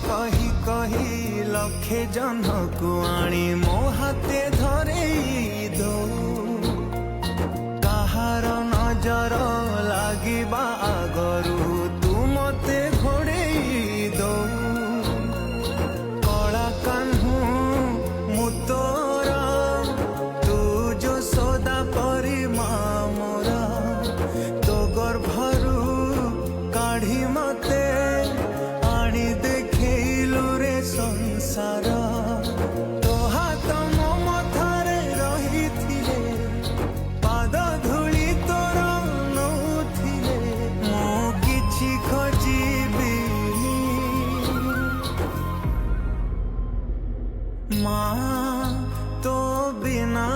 कही कही लक्षे जन को आनी मो हाथे धरे दो कहार नजर लागिबा आगरू तू मते घोड़े दो कला कान्हू मु तोरा तू जो सदा परी मोरा तो गर्भरू काढ़ी मते आनी देखिलु रे संसार तो हाथ मो मथारे रही थिले पाद धूली तोर नौथिले मो किछि खोजिबिनी माँ तो बिना